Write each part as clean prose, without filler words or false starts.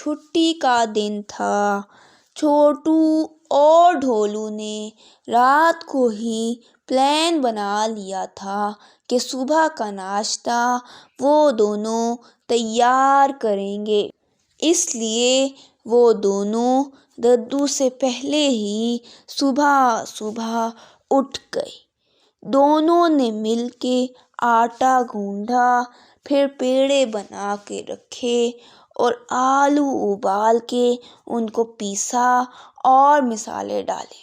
چھٹی کا دن تھا۔ چھوٹو اور ڈھولو نے رات کو ہی پلان بنا لیا تھا کہ صبح کا ناشتہ وہ دونوں تیار کریں گے، اس لیے وہ دونوں ددو سے پہلے ہی صبح صبح اٹھ گئے۔ دونوں نے مل کے آٹا گوندھا، پھر پیڑے بنا کے رکھے اور آلو ابال کے ان کو پیسا اور مسالے ڈالے۔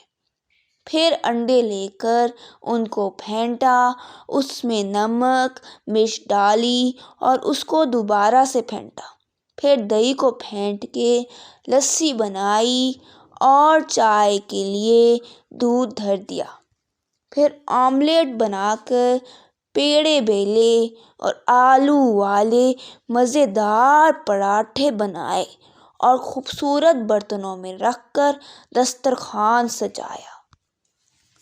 پھر انڈے لے کر ان کو پھینٹا، اس میں نمک مرچ ڈالی اور اس کو دوبارہ سے پھینٹا۔ پھر دہی کو پھینٹ کے لسی بنائی اور چائے کے لیے دودھ دھر دیا۔ پھر آملیٹ بنا کر پیڑے بیلے اور آلو والے مزیدار پراٹھے بنائے اور خوبصورت برتنوں میں رکھ کر دسترخوان سجایا۔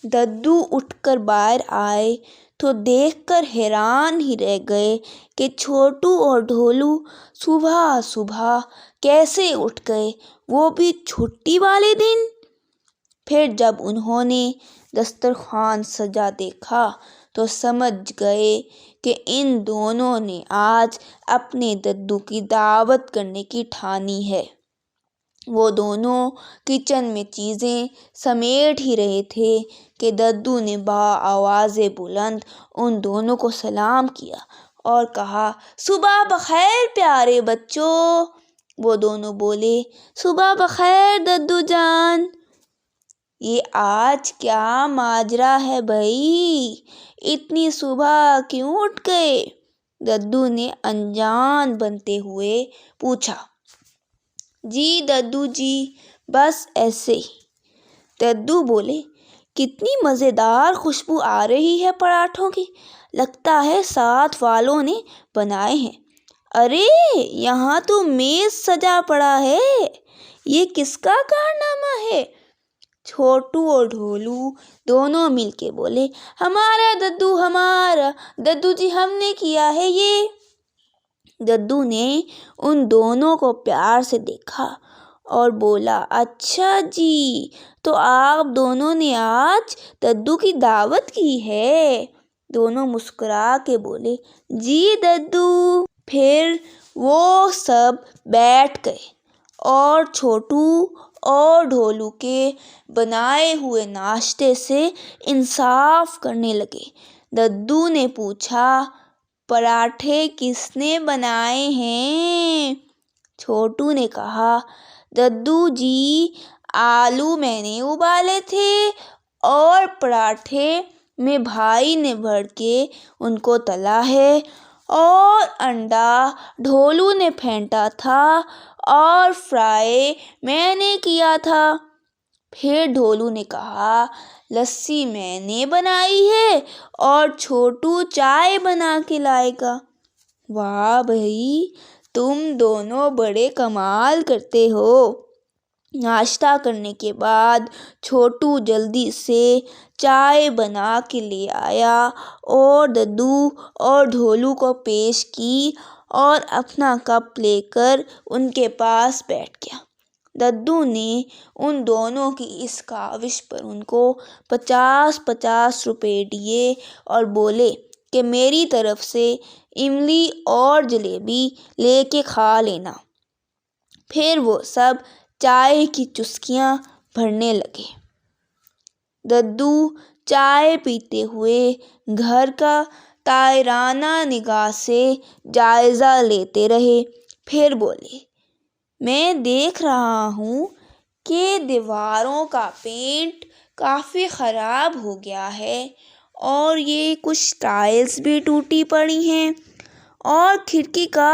ددو اٹھ کر باہر آئے تو دیکھ کر حیران ہی رہ گئے کہ چھوٹو اور ڈھولو صبح صبح کیسے اٹھ گئے، وہ بھی چھٹی والے دن۔ پھر جب انہوں نے دسترخوان سجا دیکھا تو سمجھ گئے کہ ان دونوں نے آج اپنے ددو کی دعوت کرنے کی ٹھانی ہے۔ وہ دونوں کچن میں چیزیں سمیٹ ہی رہے تھے کہ ددو نے بآواز بلند ان دونوں کو سلام کیا اور کہا، صبح بخیر پیارے بچوں۔ وہ دونوں بولے، صبح بخیر ددو جان۔ یہ آج کیا ماجرا ہے بھئی، اتنی صبح کیوں اٹھ گئے؟ ددو نے انجان بنتے ہوئے پوچھا۔ جی ددو جی، بس ایسے ہی۔ ددو بولے، کتنی مزیدار خوشبو آ رہی ہے پراٹھوں کی، لگتا ہے ساتھ والوں نے بنائے ہیں۔ ارے یہاں تو میز سجا پڑا ہے، یہ کس کا کارنامہ ہے؟ چھوٹو اور ڈھولو دونوں مل کے بولے، ہمارا ددو، ہمارا ددو جی، ہم نے کیا ہے یہ۔ ددو نے ان دونوں کو پیار سے دیکھا اور بولا، اچھا جی، تو آپ دونوں نے آج ددو کی دعوت کی ہے؟ دونوں مسکرا کے بولے، جی ددو۔ پھر وہ سب بیٹھ گئے اور چھوٹو اور ڈھولو کے بنائے ہوئے ناشتے سے انصاف کرنے لگے۔ ددو نے پوچھا، پراٹھے کس نے بنائے ہیں؟ چھوٹو نے کہا، ددو جی، آلو میں نے ابالے تھے اور پراٹھے میں بھائی نے بھر کے ان کو تلا ہے، اور انڈا ڈھولو نے پھینٹا تھا اور فرائی میں نے کیا تھا۔ پھر ڈھولو نے کہا، لسی میں نے بنائی ہے اور چھوٹو چائے بنا کے لائے گا۔ واہ بھئی، تم دونوں بڑے کمال کرتے ہو۔ ناشتہ کرنے کے بعد چھوٹو جلدی سے چائے بنا کے لے آیا اور ددو اور ڈھولو کو پیش کی اور اپنا کپ لے کر ان کے پاس بیٹھ گیا۔ ددو نے ان دونوں کی اس کاوش پر ان کو 50 روپے دیے اور بولے کہ میری طرف سے املی اور جلیبی لے کے کھا لینا۔ پھر وہ سب چائے کی چسکیاں بھرنے لگے۔ ددو چائے پیتے ہوئے گھر کا طائرانہ نگاہ سے جائزہ لیتے رہے۔ پھر بولے، میں دیکھ رہا ہوں کہ دیواروں کا پینٹ کافی خراب ہو گیا ہے اور یہ کچھ ٹائلز بھی ٹوٹی پڑی ہیں اور کھڑکی کا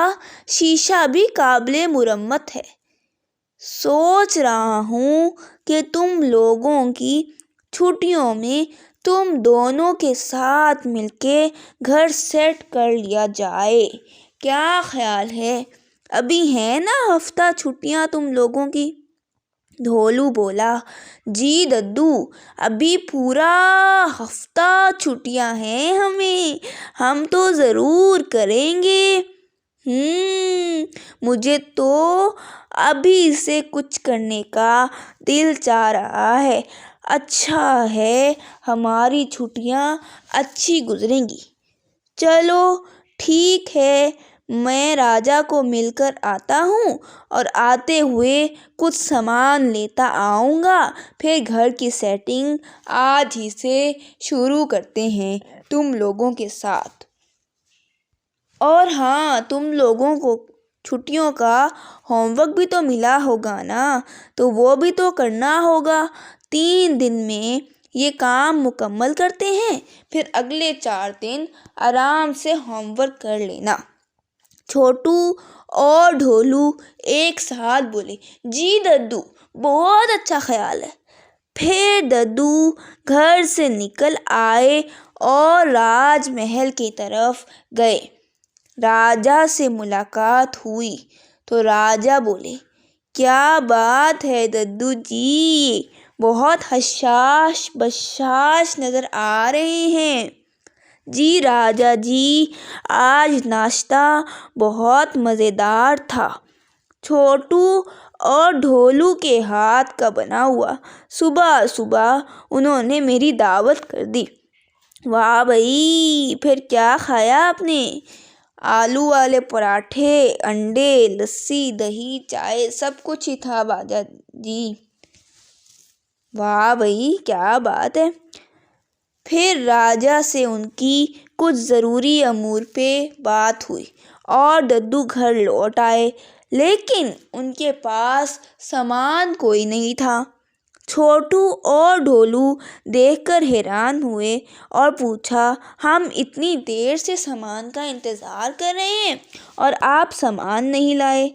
شیشہ بھی قابل مرمت ہے۔ سوچ رہا ہوں کہ تم لوگوں کی چھٹیوں میں تم دونوں کے ساتھ مل کے گھر سیٹ کر لیا جائے، کیا خیال ہے؟ ابھی ہے نا ہفتہ چھٹیاں تم لوگوں کی؟ ڈھولو بولا، جی ددو، ابھی پورا ہفتہ چھٹیاں ہیں ہمیں، ہم تو ضرور کریں گے۔ مجھے تو ابھی سے کچھ کرنے کا دل چاہ رہا ہے۔ اچھا ہے ہماری چھٹیاں اچھی گزریں گی۔ چلو ٹھیک ہے، میں راجا کو مل کر آتا ہوں اور آتے ہوئے کچھ سامان لیتا آؤں گا، پھر گھر کی سیٹنگ آج ہی سے شروع کرتے ہیں تم لوگوں کے ساتھ۔ اور ہاں، تم لوگوں کو چھٹیوں کا ہوم ورک بھی تو ملا ہوگا نا، تو وہ بھی تو کرنا ہوگا۔ 3 دن میں یہ کام مکمل کرتے ہیں، پھر اگلے 4 دن آرام سے ہوم ورک کر لینا۔ چھوٹو اور ڈھولو ایک ساتھ بولے، جی ددو، بہت اچھا خیال ہے۔ پھر ددو گھر سے نکل آئے اور راج محل کی طرف گئے۔ راجا سے ملاقات ہوئی تو راجا بولے، کیا بات ہے ددو جی، بہت حشاش بشاش نظر آ رہے ہیں۔ جی راجا جی، آج ناشتہ بہت مزیدار تھا۔ چھوٹو اور ڈھولو کے ہاتھ کا بنا ہوا صبح صبح انہوں نے میری دعوت کر دی۔ واہ بھئی، پھر کیا کھایا آپ نے؟ آلو والے پراٹھے، انڈے، لسی، دہی، چائے، سب کچھ ہی تھا باجا جی۔ واہ بھئی، کیا بات ہے۔ پھر راجا سے ان کی کچھ ضروری امور پہ بات ہوئی اور ددو گھر لوٹ آئے، لیکن ان کے پاس سامان کوئی نہیں تھا۔ چھوٹو اور ڈھولو دیکھ کر حیران ہوئے اور پوچھا، ہم اتنی دیر سے سامان کا انتظار کر رہے ہیں اور آپ سامان نہیں لائے؟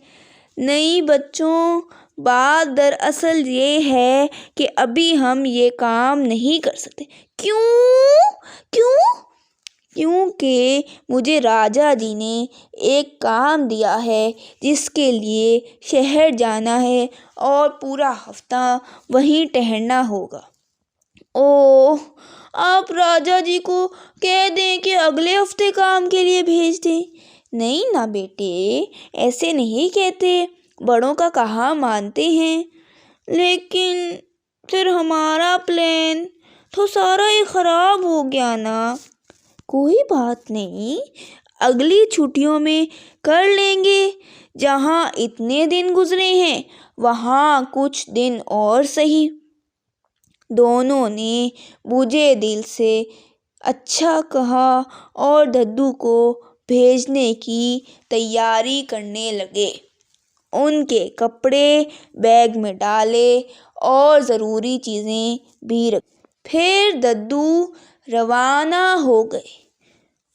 نہیں بچوں، بات دراصل یہ ہے کہ ابھی ہم یہ کام نہیں کر سکتے۔ کیوں؟ کیونکہ مجھے راجا جی نے ایک کام دیا ہے جس کے لیے شہر جانا ہے اور پورا ہفتہ وہیں ٹہلنا ہوگا۔ اوہ، آپ راجا جی کو کہہ دیں کہ اگلے ہفتے کام کے لیے بھیج دیں۔ نہیں نا بیٹے، ایسے نہیں کہتے، بڑوں کا کہا مانتے ہیں۔ لیکن پھر ہمارا پلان تو سارا ہی خراب ہو گیا نا۔ کوئی بات نہیں، اگلی چھٹیوں میں کر لیں گے۔ جہاں اتنے دن گزرے ہیں وہاں کچھ دن اور سہی۔ دونوں نے بجھے دل سے اچھا کہا اور ددو کو بھیجنے کی تیاری کرنے لگے۔ ان کے کپڑے بیگ میں ڈالے اور ضروری چیزیں بھی رکھی۔ پھر ددو روانہ ہو گئے۔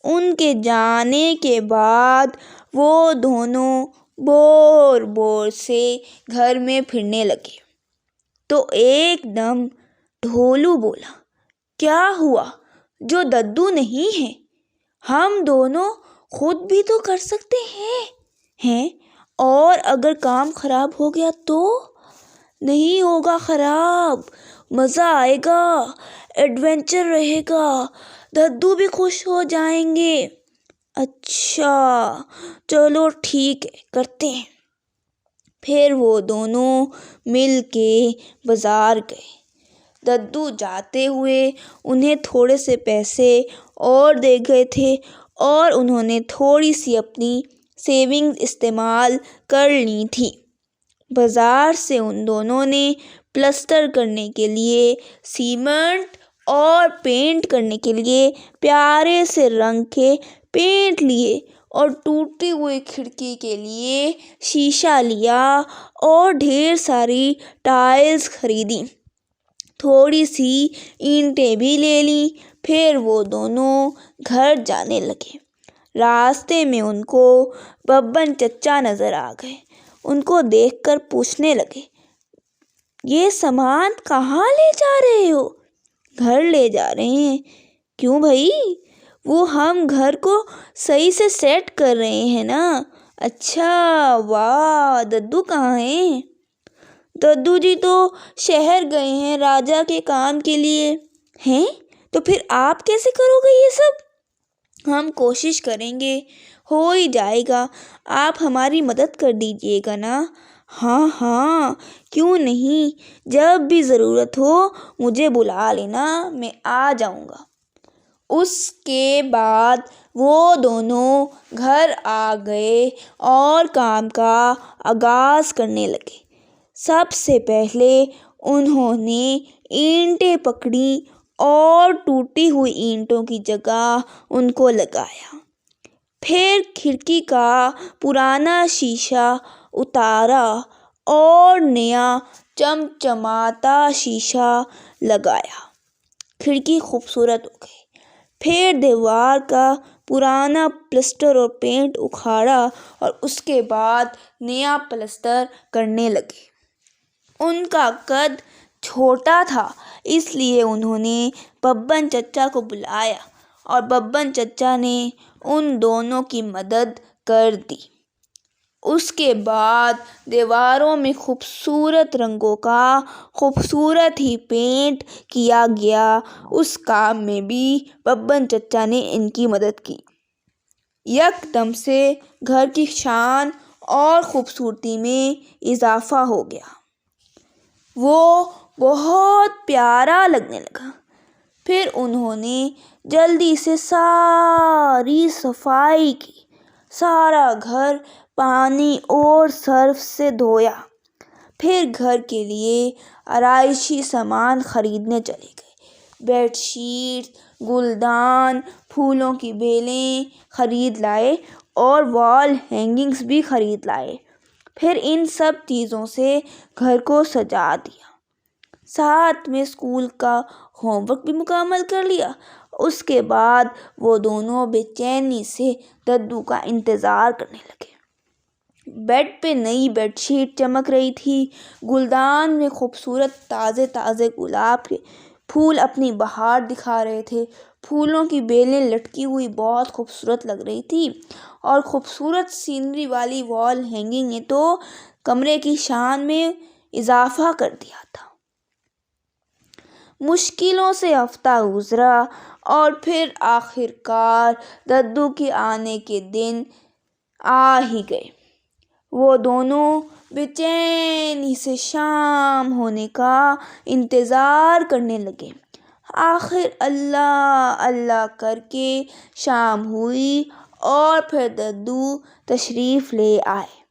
ان کے جانے کے بعد وہ دونوں بور سے گھر میں پھرنے لگے تو ایک دم ڈھولو بولا، کیا ہوا جو ددو نہیں ہے؟ ہم دونوں خود بھی تو کر سکتے ہیں۔ اور اگر کام خراب ہو گیا تو؟ نہیں ہوگا خراب، مزہ آئے گا، ایڈونچر رہے گا، ددو بھی خوش ہو جائیں گے۔ اچھا چلو ٹھیک ہے، کرتے ہیں۔ پھر وہ دونوں مل کے بازار گئے۔ ددو جاتے ہوئے انہیں تھوڑے سے پیسے اور دے گئے تھے اور انہوں نے تھوڑی سی اپنی سیونگز استعمال کر لی تھی۔ بازار سے ان دونوں نے پلسٹر کرنے کے لیے سیمنٹ اور پینٹ کرنے کے لیے پیارے سے رنگ کے پینٹ لیے اور ٹوٹی ہوئی کھڑکی کے لیے شیشہ لیا اور ڈھیر ساری ٹائلز خریدی، تھوڑی سی اینٹیں بھی لے لیں۔ پھر وہ دونوں گھر جانے لگے۔ راستے میں ان کو ببن چچا نظر آ گئے۔ ان کو دیکھ کر پوچھنے لگے، یہ سامان کہاں لے جا رہے ہو؟ گھر لے جا رہے ہیں۔ کیوں بھائی؟ وہ ہم گھر کو صحیح سے سیٹ کر رہے ہیں نا۔ اچھا، واہ، ددو کہاں ہیں؟ ددو جی تو شہر گئے ہیں راجا کے کام کے لیے۔ ہیں؟ تو پھر آپ کیسے کرو گے یہ سب؟ ہم کوشش کریں گے، ہو ہی جائے گا۔ آپ ہماری مدد کر دیجیے گا نا؟ ہاں ہاں، کیوں نہیں، جب بھی ضرورت ہو مجھے بلا لینا، میں آ جاؤں گا۔ اس کے بعد وہ دونوں گھر آ گئے اور کام کا آغاز کرنے لگے۔ سب سے پہلے انہوں نے اینٹیں پکڑیں اور ٹوٹی ہوئی اینٹوں کی جگہ ان کو لگایا۔ پھر کھڑکی کا پرانا شیشہ اتارا اور نیا چمچماتا شیشہ لگایا۔ کھڑکی خوبصورت ہو گئی۔ پھر دیوار کا پرانا پلسٹر اور پینٹ اکھاڑا اور اس کے بعد نیا پلسٹر کرنے لگے۔ ان کا قد چھوٹا تھا، اس لیے انہوں نے ببن چچا کو بلایا اور ببن چچا نے ان دونوں کی مدد کر دی۔ اس کے بعد دیواروں میں خوبصورت رنگوں کا خوبصورت ہی پینٹ کیا گیا۔ اس کام میں بھی ببن چچا نے ان کی مدد کی۔ یکدم سے گھر کی شان اور خوبصورتی میں اضافہ ہو گیا۔ وہ بہت پیارا لگنے لگا۔ پھر انہوں نے جلدی سے ساری صفائی کی، سارا گھر پانی اور سرف سے دھویا۔ پھر گھر کے لیے آرائشی سامان خریدنے چلے گئے۔ بیڈ شیٹ، گلدان، پھولوں کی بیلیں خرید لائے اور وال ہینگنگز بھی خرید لائے۔ پھر ان سب چیزوں سے گھر کو سجا دیا۔ ساتھ میں اسکول کا ہوم ورک بھی مکمل کر لیا۔ اس کے بعد وہ دونوں بے چینی سے ددو کا انتظار کرنے لگے۔ بیڈ پہ نئی بیڈ شیٹ چمک رہی تھی۔ گلدان میں خوبصورت تازے تازے گلاب کے پھول اپنی بہار دکھا رہے تھے۔ پھولوں کی بیلیں لٹکی ہوئی بہت خوبصورت لگ رہی تھی اور خوبصورت سینری والی وال ہینگنگ نے تو کمرے کی شان میں اضافہ کر دیا تھا۔ مشکلوں سے ہفتہ گزرا اور پھر آخر کار ددو کے آنے کے دن آ ہی گئے۔ وہ دونوں بے چینی سے شام ہونے کا انتظار کرنے لگے۔ آخر اللہ اللہ کر کے شام ہوئی اور پھر ددو تشریف لے آئے۔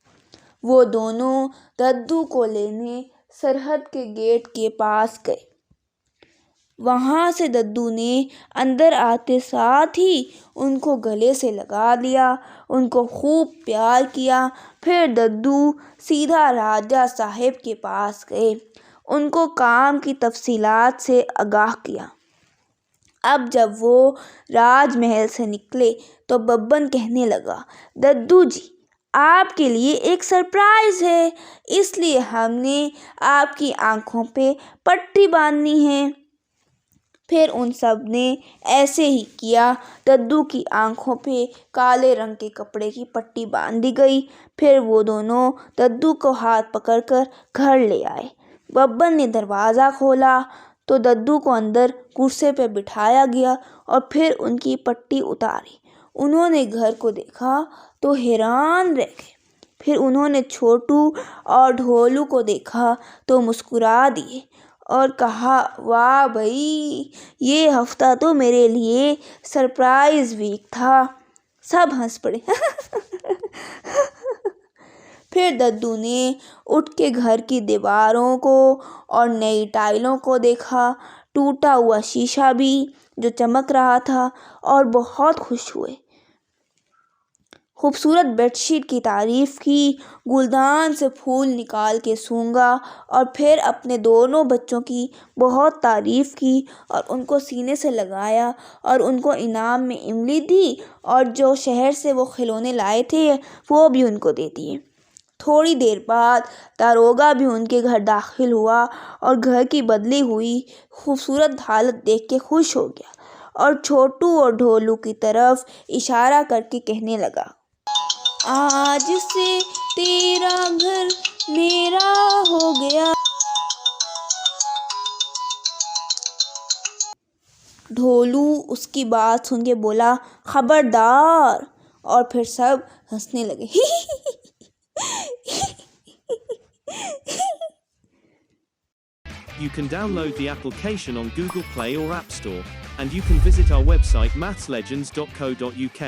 وہ دونوں ددو کو لینے سرحد کے گیٹ کے پاس گئے۔ وہاں سے ددو نے اندر آتے ساتھ ہی ان کو گلے سے لگا لیا، ان کو خوب پیار کیا۔ پھر ددو سیدھا راجہ صاحب کے پاس گئے، ان کو کام کی تفصیلات سے آگاہ کیا۔ اب جب وہ راج محل سے نکلے تو ببن کہنے لگا، ددو جی، آپ کے لیے ایک سرپرائز ہے، اس لیے ہم نے آپ کی آنکھوں پہ پٹی باندھنی ہے۔ پھر ان سب نے ایسے ہی کیا۔ ددو کی آنکھوں پہ کالے رنگ کے کپڑے کی پٹی باندھ دی گئی۔ پھر وہ دونوں ددو کو ہاتھ پکڑ کر گھر لے آئے۔ ببن نے دروازہ کھولا تو ددو کو اندر کرسی پہ بٹھایا گیا اور پھر ان کی پٹی اتاری۔ انہوں نے گھر کو دیکھا تو حیران رہ گئے۔ پھر انہوں نے چھوٹو اور ڈھولو کو دیکھا تو مسکرا دیے اور کہا، واہ بھئی، یہ ہفتہ تو میرے لیے سرپرائز ویک تھا۔ سب ہنس پڑے۔ پھر ددو نے اٹھ کے گھر کی دیواروں کو اور نئی ٹائلوں کو دیکھا، ٹوٹا ہوا شیشہ بھی جو چمک رہا تھا، اور بہت خوش ہوئے۔ خوبصورت بیڈ شیٹ کی تعریف کی، گلدان سے پھول نکال کے سونگھا اور پھر اپنے دونوں بچوں کی بہت تعریف کی اور ان کو سینے سے لگایا اور ان کو انعام میں املی دی اور جو شہر سے وہ کھلونے لائے تھے وہ بھی ان کو دے دیے۔ تھوڑی دیر بعد داروغہ بھی ان کے گھر داخل ہوا اور گھر کی بدلی ہوئی خوبصورت حالت دیکھ کے خوش ہو گیا اور چھوٹو اور ڈھولو کی طرف اشارہ کر کے کہنے لگا، آج سے تیرا گھر میرا ہو گیا۔ ڈھولو اس کی بات سن کے بولا خبردار، اور پھر سب ہنسنے لگے۔ You can download the application on Google Play or App Store, and you can visit our website mathslegends.co.uk.